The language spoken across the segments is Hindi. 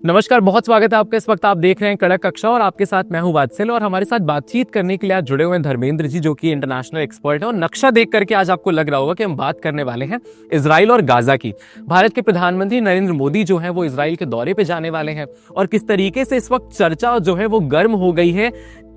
नमस्कार, बहुत स्वागत है आपका। इस वक्त आप देख रहे हैं कड़क कक्षा और आपके साथ मैं हूं वात्सल। और हमारे साथ बातचीत करने के लिए आज जुड़े हुए हैं धर्मेंद्र जी, जो कि इंटरनेशनल एक्सपर्ट है। और नक्शा देख करके आज आपको लग रहा होगा कि हम बात करने वाले हैं इजराइल और गाजा की। भारत के प्रधानमंत्री नरेंद्र मोदी जो है वो इजराइल के दौरे पे जाने वाले हैं और किस तरीके से इस वक्त चर्चा जो है वो गर्म हो गई है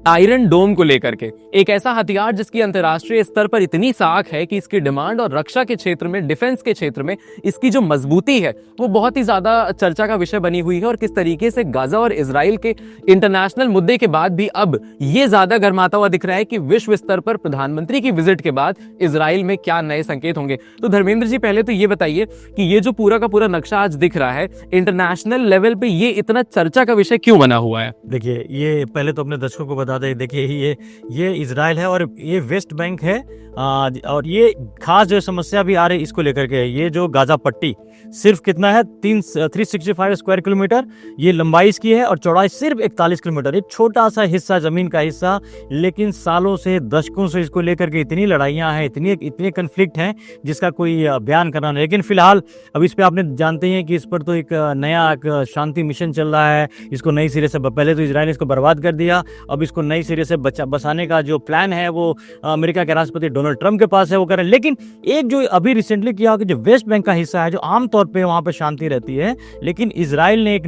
आयरन डोम को लेकर के। एक ऐसा हथियार जिसकी अंतर्राष्ट्रीय स्तर पर इतनी साख है कि इसकी डिमांड और रक्षा के क्षेत्र में, डिफेंस के क्षेत्र में इसकी जो मजबूती है वो बहुत ही ज्यादा चर्चा का विषय बनी हुई है। और किस तरीके से गाजा और इजराइल के इंटरनेशनल मुद्दे के बाद भी अब ये ज्यादा गर्माता हुआ दिख रहा है कि विश्व स्तर पर प्रधानमंत्री की विजिट के बाद इजराइल में क्या नए संकेत होंगे। तो धर्मेंद्र जी, पहले तो ये बताइए कि ये जो पूरा का पूरा नक्शा आज दिख रहा है इंटरनेशनल लेवल पे, ये इतना चर्चा का विषय क्यों बना हुआ है? देखिए, ये पहले तो अपने दर्शकों को बता दें, देखिए ये इजराइल है और ये वेस्ट बैंक है। और ये खास जो समस्या भी आ रही इसको लेकर के, ये जो गाजा पट्टी सिर्फ कितना है 365 स्क्वायर किलोमीटर ये लंबाई इसकी है और चौड़ाई सिर्फ 41 किलोमीटर। एक छोटा सा हिस्सा, जमीन का हिस्सा, लेकिन सालों से, दशकों से इसको लेकर के इतनी लड़ाइयाँ हैं, इतने कन्फ्लिक्ट हैं जिसका कोई बयान करना नहीं। लेकिन फिलहाल अब इस पर आपने जानते हैं कि इस पर तो एक नया शांति मिशन चल रहा है। इसको नई सिरे से, पहले तो इजराइल ने इसको बर्बाद कर दिया, अब इसको नई सिरे से बसाने का जो प्लान है वो अमेरिका के राष्ट्रपति डोनाल्ड ट्रंप के पास है, वो कर रहे हैं। लेकिन एक जो अभी रिसेंटली किया कि जो वेस्ट बैंक का हिस्सा है, जो आमतौर पे वहां पे शांति रहती है, लेकिन इजराइल ने एक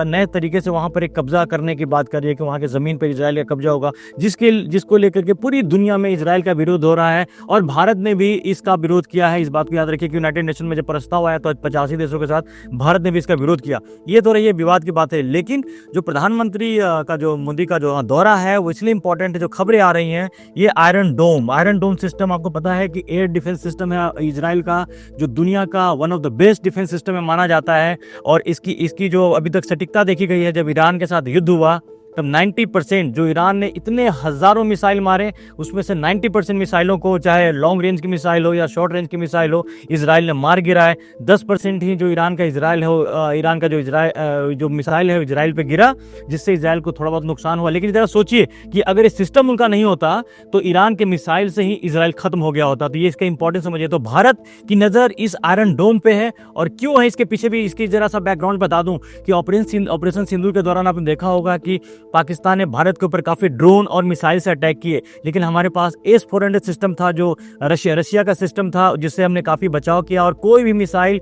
नए तरीके से वहां पर एक कब्जा करने की बात कर रही है कि वहां के जमीन पर इजराइल का कब्जा होगा, जिसको लेकर के पूरी दुनिया में इजराइल का विरोध हो रहा है। और भारत ने भी इसका विरोध किया है। इस बात को याद रखिए कि यूनाइटेड नेशन में जब प्रस्ताव आया तो 85 देशों के साथ भारत ने भी इसका विरोध किया। ये तो रही है विवाद की बात है। लेकिन जो प्रधानमंत्री का जो मोदी का जो दौरा है वो इसलिए इंपॉर्टेंट है, जो खबरें आ रही हैं, ये आयरन डोम सिस्टम आपको पता है कि एयर डिफेंस सिस्टम है इजराइल का, जो दुनिया का one of the best defence system में माना जाता है। और इसकी जो अभी तक सटीकता देखी गई है, जब ईरान के साथ युद्ध हुआ तब 90% जो ईरान ने इतने हजारों मिसाइल मारे, उसमें से 90% मिसाइलों को, चाहे लॉन्ग रेंज की मिसाइल हो या शॉर्ट रेंज की मिसाइल हो, इजराइल ने मार गिरा है। 10% ही जो ईरान का जो मिसाइल है इजराइल पे गिरा, जिससे इजराइल को थोड़ा बहुत नुकसान हुआ। लेकिन जरा सोचिए कि अगर ये सिस्टम उनका नहीं होता तो ईरान के मिसाइल से ही इजराइल खत्म हो गया होता। तो ये इसका इंपॉर्टेंस समझिए। तो भारत की नजर इस आयरन डोम पे है। और क्यों है इसके पीछे भी इसकी जरा सा बैकग्राउंड बता दूं कि ऑपरेशन सिंदूर के दौरान आपने देखा होगा कि पाकिस्तान ने भारत के ऊपर काफी ड्रोन और मिसाइल से अटैक किए, लेकिन हमारे पास S-400 सिस्टम था, जो रशिया का सिस्टम था, जिससे हमने काफी बचाव किया और कोई भी मिसाइल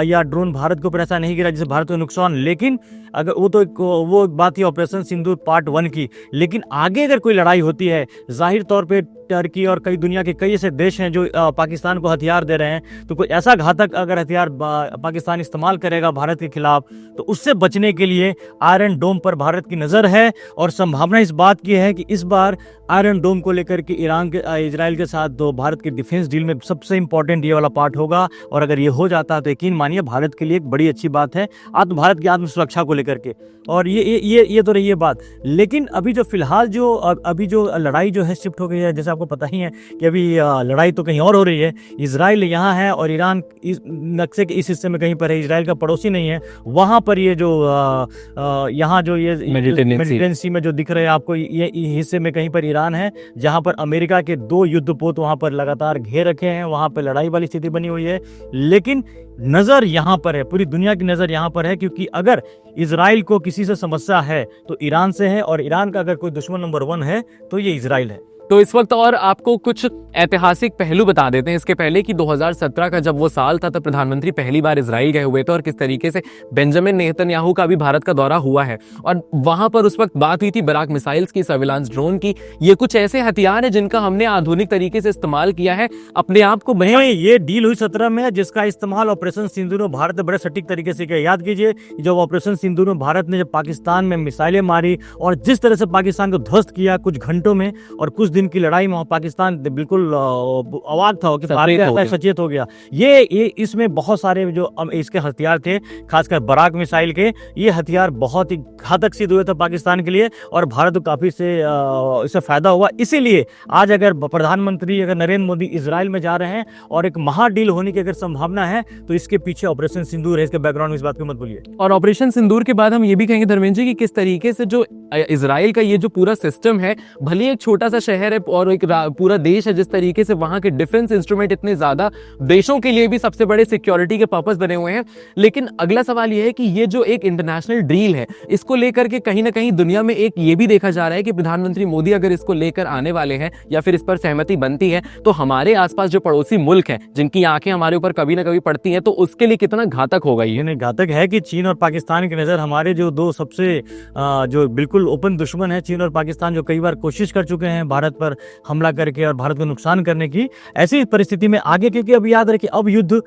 या ड्रोन भारत के ऊपर ऐसा नहीं गिरा जिससे भारत को नुकसान। लेकिन अगर वो बात थी ऑपरेशन सिंदूर पार्ट 1 की। लेकिन आगे अगर कोई लड़ाई होती है, जाहिर तौर पे टर्की और दुनिया के कई ऐसे देश हैं जो पाकिस्तान को हथियार दे रहे हैं, तो कोई ऐसा घातक अगर हथियार पाकिस्तान इस्तेमाल करेगा भारत के खिलाफ, तो उससे बचने के लिए आयरन डोम पर भारत की नजर है। और संभावना इस बात की है कि इस बार आयरन डोम को लेकर के इजराइल के साथ तो भारत के डिफेंस डील में सबसे इंपॉर्टेंट ये वाला पार्ट होगा। और अगर ये हो जाता है तो यकीन मानिए भारत के लिए एक बड़ी अच्छी बात है, भारत की आत्म सुरक्षा को लेकर के। और ये तो रही है बात। लेकिन अभी जो फिलहाल अभी जो लड़ाई जो है शिफ्ट हो गई है, जैसे आपको पता ही है कि अभी लड़ाई तो कहीं और हो रही है। इजराइल यहाँ है और ईरान इस नक्शे के इस हिस्से में कहीं पर है, इजराइल का पड़ोसी नहीं है। वहाँ पर ये जो यहाँ जो ये मेडिटेरेनियन सी में जो दिख रहे हैं आपको, ये हिस्से में कहीं पर ईरान है, जहाँ पर अमेरिका के 2 युद्धपोत वहाँ पर लगातार घेर रखे हैं। वहाँ पर लड़ाई वाली स्थिति बनी हुई है। लेकिन नजर यहाँ पर है, पूरी दुनिया की नजर यहाँ पर है, क्योंकि अगर इजराइल को किसी से समस्या है तो ईरान से है, और ईरान का अगर कोई दुश्मन नंबर 1 है तो ये इजराइल है। तो इस वक्त और आपको कुछ ऐतिहासिक पहलू बता देते हैं इसके पहले कि 2017 का जब वो साल था तब प्रधानमंत्री पहली बार इजराइल गए हुए थे और किस तरीके से बेंजामिन नेतन्याहू का भी भारत का दौरा हुआ है। और वहां पर उस वक्त बात हुई थी बराक मिसाइल्स की, सर्विलांस ड्रोन की। ये कुछ ऐसे हथियार है जिनका हमने आधुनिक तरीके से इस्तेमाल किया है अपने आप को। ये डील हुई 17 में, जिसका इस्तेमाल ऑपरेशन सिंदूर में भारत ने बड़े सटीक तरीके से किया। याद कीजिए, जब ऑपरेशन सिंदूर में भारत ने जब पाकिस्तान में मिसाइलें मारी और जिस तरह से पाकिस्तान को ध्वस्त किया कुछ घंटों में, और कुछ दिन की लड़ाई में पाकिस्तान बिल्कुल अवाक था कि सचेत हो गया। ये इसमें बहुत सारे जो इसके हथियार थे, खासकर बराक मिसाइल के, ये हथियार बहुत ही घातक सिद्ध हुए थे पाकिस्तान के लिए, और भारत को काफी इससे फायदा हुआ। इसीलिए आज अगर प्रधानमंत्री नरेंद्र मोदी इजराइल में जा रहे हैं और एक महा डील होने की अगर संभावना है, तो इसके पीछे ऑपरेशन सिंदूर है। इसके बैकग्राउंड में इस बात को मत भूलिए। और ऑपरेशन सिंदूर के बाद हम ये भी कहेंगे धर्मेंद्र जी कि किस तरीके से जो इजराइल का ये जो पूरा सिस्टम है, भले एक छोटा सा शहर है और एक पूरा देश है, जिस तरीके से वहां के डिफेंस इंस्ट्रूमेंट इतने ज्यादा देशों के लिए भी सबसे बड़े सिक्योरिटी के पर्पस बने हुए हैं। लेकिन अगला सवाल ये है कि ये जो एक इंटरनेशनल डील है, इसको लेकर के कहीं ना कहीं दुनिया में एक ये भी देखा जा रहा है कि प्रधानमंत्री मोदी अगर इसको लेकर आने वाले हैं या फिर इस पर सहमति बनती है, तो हमारे आसपास जो पड़ोसी मुल्क हैं जिनकी आंखें हमारे ऊपर कभी ना कभी पड़ती हैं, तो उसके लिए कितना घातक होगा ये। नहीं, घातक है कि चीन और पाकिस्तान की नज़र हमारे जो दो सबसे जो बिल्कुल ओपन दुश्मन है, चीन और पाकिस्तान, जो कई बार कोशिश कर चुके हैं भारत पर हमला करके और भारत को नुकसान करने की, ऐसी परिस्थिति में आगे, क्योंकि अब याद रखिए अब युद्ध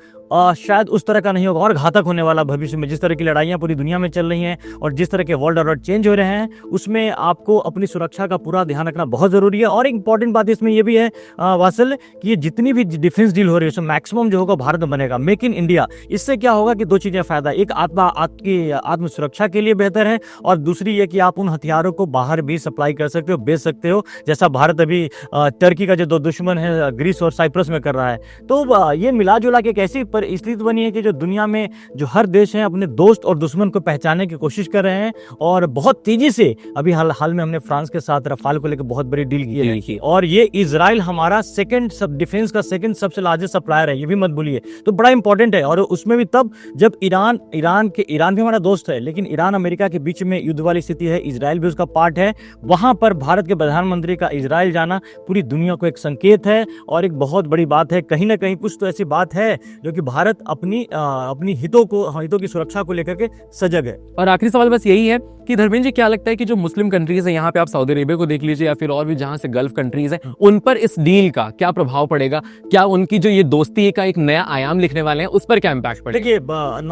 शायद उस तरह का नहीं होगा और घातक होने वाला भविष्य में। जिस तरह की लड़ाइयाँ पूरी दुनिया में चल रही हैं और जिस तरह के वर्ल्ड ऑर्डर चेंज हो रहे हैं, उसमें आपको अपनी सुरक्षा का पूरा ध्यान रखना बहुत जरूरी है। और एक इंपॉर्टेंट बात इसमें यह भी है वासल, कि ये जितनी भी डिफेंस डील हो रही है उसमें मैक्सिमम जो होगा भारत में बनेगा, मेक इन इंडिया। इससे क्या होगा कि दो चीजें फायदा, एक आपकी आत्म सुरक्षा के लिए बेहतर है और दूसरी ये कि आप उन हथियारों को बाहर भी सप्लाई कर सकते हो, बेच सकते हो, जैसा भारत अभी टर्की का जो दो दुश्मन है ग्रीस और साइप्रस में कर रहा है। तो ये मिला जुला के एक ऐसी स्थिति बनी है कि जो दुनिया में जो हर देश हैं अपने दोस्त और दुश्मन को पहचानने की कोशिश कर रहे हैं और बहुत तेजी से, अभी हाल में हमने फ्रांस के साथ रफाल को लेकर बहुत बड़ी डील की है और ये इजराइल हमारा सेकंड सब डिफेंस का सेकंड सबसे लार्जेस्ट सप्लायर है, ये भी मत भूलिए। तो बड़ा इंपॉर्टेंट है और उसमें भी तब जब ईरान भी हमारा दोस्त है, लेकिन ईरान अमेरिका के बीच में युद्ध वाली स्थिति है, इजराइल भी उसका पार्ट है। वहां पर भारत के प्रधानमंत्री का इजराइल जाना पूरी दुनिया को एक संकेत है और एक बहुत बड़ी बात है। कहीं ना कहीं कुछ तो ऐसी बात है जो कि भारत अपनी हितों की सुरक्षा को लेकर के सजग है। और आखिरी सवाल बस यही है कि धर्मेंद्र जी, क्या लगता है कि जो मुस्लिम कंट्रीज है, यहाँ पे आप सऊदी अरेबिया को देख लीजिए या फिर और भी जहां से गल्फ कंट्रीज हैं, उन पर इस डील का क्या प्रभाव पड़ेगा? क्या उनकी जो ये दोस्ती का एक नया आयाम लिखने वाले हैं, उस पर क्या इम्पैक्ट पड़ेगा? देखिए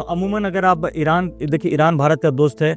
अमूमन अगर आप ईरान भारत का दोस्त है,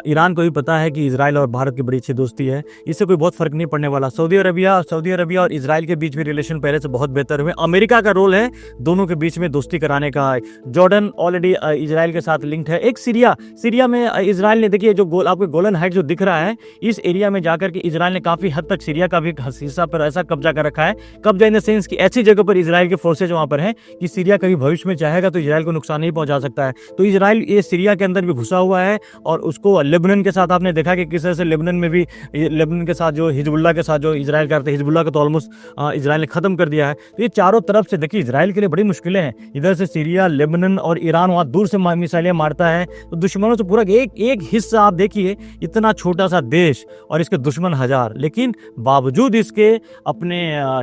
ईरान को भी पता है कि इजराइल और भारत की बड़ी अच्छी दोस्ती है, इससे कोई बहुत फर्क नहीं पड़ने वाला। सऊदी अरबिया और इजराइल के बीच में रिलेशन पहले से बहुत बेहतर हुए। अमेरिका का रोल है दोनों के बीच में दोस्ती कराने का। जॉर्डन ऑलरेडी इजराइल के साथ लिंक्ड है। एक सीरिया में इजराइल ने, देखिए जो आपको गोलन हाइट जो दिख रहा है, इस एरिया में जाकर के इजराइल ने काफी हद तक सीरिया का भी हिस्सा पर ऐसा कब्जा कर रखा है। कब्जा इन द सेंस कि ऐसी जगह पर इजराइल के फोर्सेज वहां पर हैं कि सीरिया कभी भविष्य में चाहेगा तो इजराइल को नुकसान नहीं पहुंचा सकता है। तो इजराइल ये सीरिया के अंदर भी घुसा हुआ है और उसको लेबनान के साथ आपने देखा कि किस तरह से लेबनान के साथ जो हिजबुल्लाह के साथ जो इजराइल करते हैं, हिजबुल्लाह को तो ऑलमोस्ट इजराइल ने खत्म कर दिया है। तो ये चारों तरफ से देखिए इजराइल के लिए बड़ी मुश्किलें हैं। इधर से सीरिया, लेबनान और ईरान वहां दूर से मिसाइलें मारता है, तो दुश्मनों से पूरा एक हिस्सा आप देखिए, इतना छोटा सा देश और इसके दुश्मन हजार, लेकिन बावजूद इसके अपने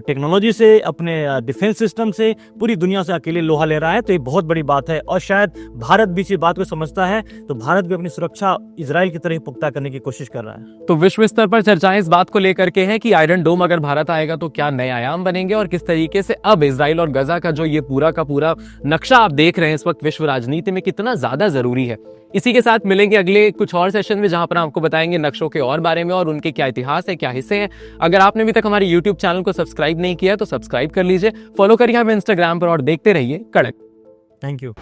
टेक्नोलॉजी से, अपने डिफेंस सिस्टम से पूरी दुनिया से अकेले लोहा ले रहा है। तो ये बहुत बड़ी बात है और शायद भारत भी इस बात को समझता है, तो भारत भी अपनी सुरक्षा इजराइल की तरह ही पुख्ता करने की कोशिश कर रहा है। तो विश्व स्तर पर चर्चाएं इस बात को लेकर के हैं कि आयरन डोम अगर भारत आएगा तो क्या नए आयाम बनेंगे और किस तरीके से अब इजराइल और गजा का जो ये पूरा का पूरा नक्शा आप देख रहे हैं इस वक्त विश्व राजनीति में कितना ज्यादा जरूरी है। इसी के साथ मिलेंगे अगले कुछ और सेशन में, जहां पर आपको बताएंगे नक्शों के और बारे में और उनके क्या इतिहास है, क्या हिस्से हैं। अगर आपने अभी तक हमारे यूट्यूब चैनल को सब्सक्राइब नहीं किया तो सब्सक्राइब कर लीजिए, फॉलो करिए हमें इंस्टाग्राम पर और देखते रहिए कड़क। Thank you.